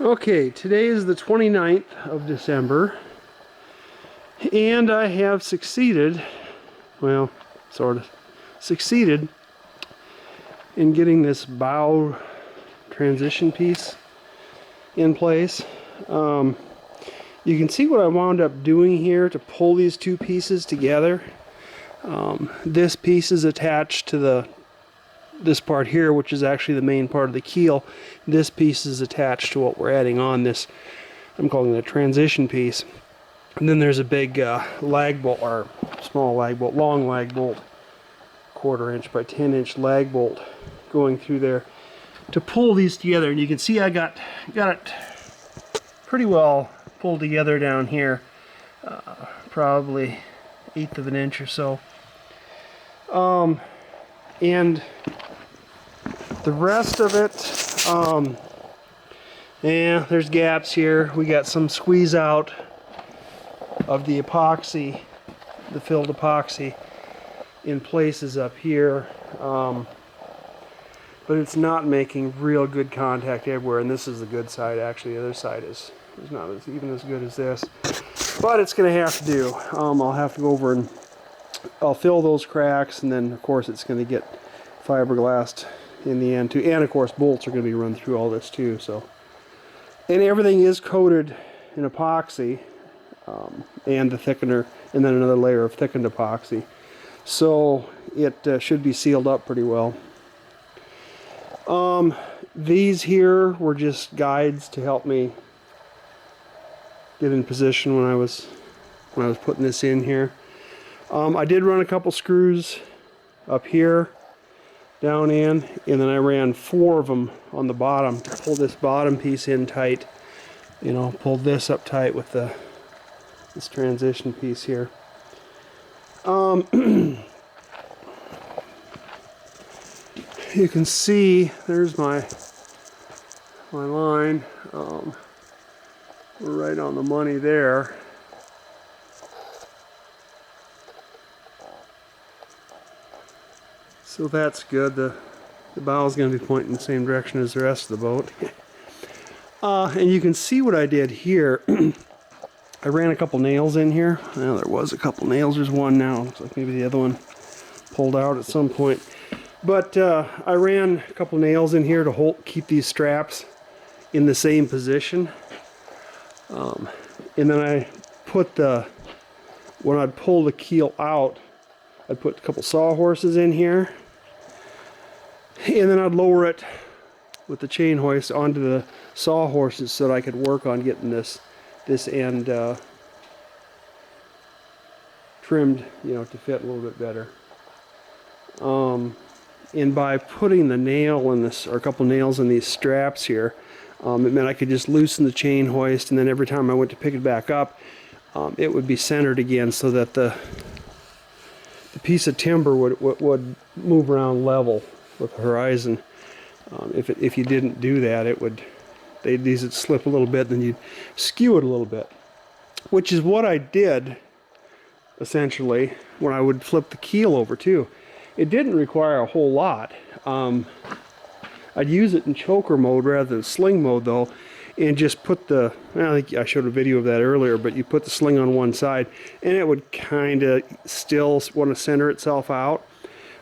Okay, today is the 29th of December, and I have succeeded, well, sort of, succeeded in getting this bow transition piece in place. You can see what I wound up doing here to pull these two pieces together. This piece is attached to this part here, which is actually the main part of the keel. This piece is attached to what we're adding on this. I'm calling it a transition piece. And then there's a big lag bolt, or small lag bolt, long lag bolt, 1/4 inch by 10 inch lag bolt going through there to pull these together. And you can see I got it pretty well pulled together down here, probably 1/8 of an inch or so. And the rest of it, yeah, there's gaps here. We got some squeeze out of the epoxy, the filled epoxy, in places up here, but it's not making real good contact everywhere. And this is the good side. Actually, the other side is not even as good as this, but it's going to have to do. I'll have to go over and I'll fill those cracks, and then of course it's going to get fiberglassed in the end too, and of course bolts are going to be run through all this too. So, and everything is coated in epoxy, and the thickener, and then another layer of thickened epoxy, so it should be sealed up pretty well. These here were just guides to help me get in position when I was putting this in here. I did run a couple screws up here, down in, and then I ran 4 of them on the bottom to pull this bottom piece in tight. You know, pulled this up tight with this transition piece here. You can see there's my line. We're right on the money there. So that's good. The bow is going to be pointing in the same direction as the rest of the boat. And you can see what I did here. I ran a couple nails in here. Well, there was a couple nails. There's one now. Looks like maybe the other one pulled out at some point. But I ran a couple nails in here to keep these straps in the same position. And then I put when I'd pull the keel out, I'd put a couple sawhorses in here. And then I'd lower it with the chain hoist onto the sawhorses so that I could work on getting this end trimmed, you know, to fit a little bit better. And by putting the nail in this, or a couple nails in these straps here, it meant I could just loosen the chain hoist, and then every time I went to pick it back up, it would be centered again, so that the piece of timber would move around level with the horizon. If you didn't do that, these would slip a little bit, then you'd skew it a little bit, which is what I did essentially when I would flip the keel over too. It didn't require a whole lot. I'd use it in choker mode rather than sling mode though, and just put I think I showed a video of that earlier, but you put the sling on one side and it would kind of still want to center itself out.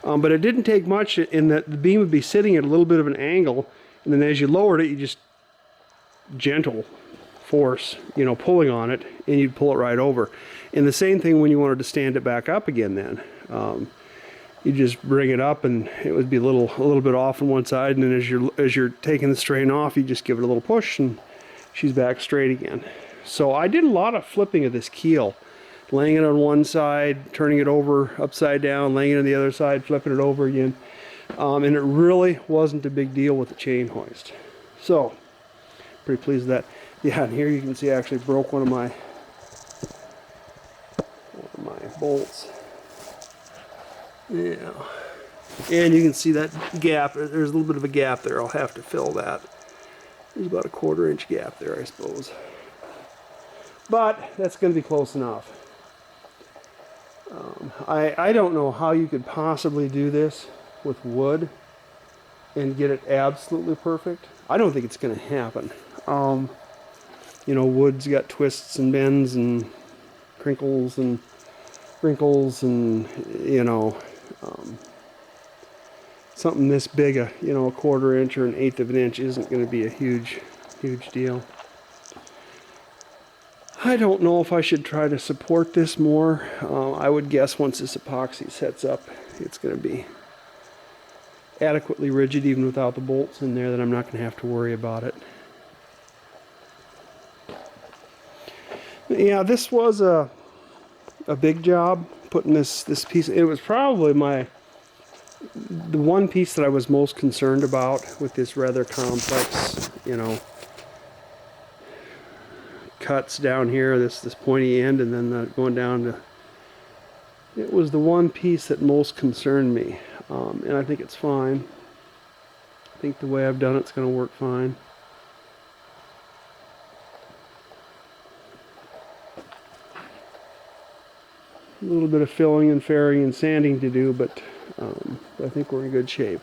But it didn't take much in that the beam would be sitting at a little bit of an angle, and then as you lowered it, you just gentle force, you know, pulling on it, and you'd pull it right over. And the same thing when you wanted to stand it back up again then. You just bring it up and it would be a little bit off on one side, and then as you're taking the strain off, you just give it a little push and she's back straight again. So I did a lot of flipping of this keel, laying it on one side, turning it over upside down, laying it on the other side, flipping it over again. And it really wasn't a big deal with the chain hoist. So, pretty pleased with that. Yeah, and here you can see I actually broke one of my bolts. Yeah. And you can see that gap. There's a little bit of a gap there. I'll have to fill that. There's about a 1/4 inch gap there, I suppose. But that's going to be close enough. I don't know how you could possibly do this with wood and get it absolutely perfect. I don't think it's going to happen. You know, wood's got twists and bends and crinkles and wrinkles, and you know, something this big, you know, a 1/4 inch or an 1/8 of an inch isn't going to be a huge deal. I don't know if I should try to support this more. I would guess once this epoxy sets up, it's going to be adequately rigid even without the bolts in there, that I'm not going to have to worry about it. Yeah, this was a big job putting this piece. It was probably the one piece that I was most concerned about with this rather complex, you know, cuts down here, this pointy end, and then going down to. It was the one piece that most concerned me, and I think it's fine. I think the way I've done it's going to work fine. A little bit of filling and fairing and sanding to do, but I think we're in good shape.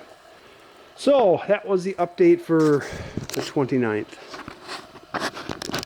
So that was the update for the 29th.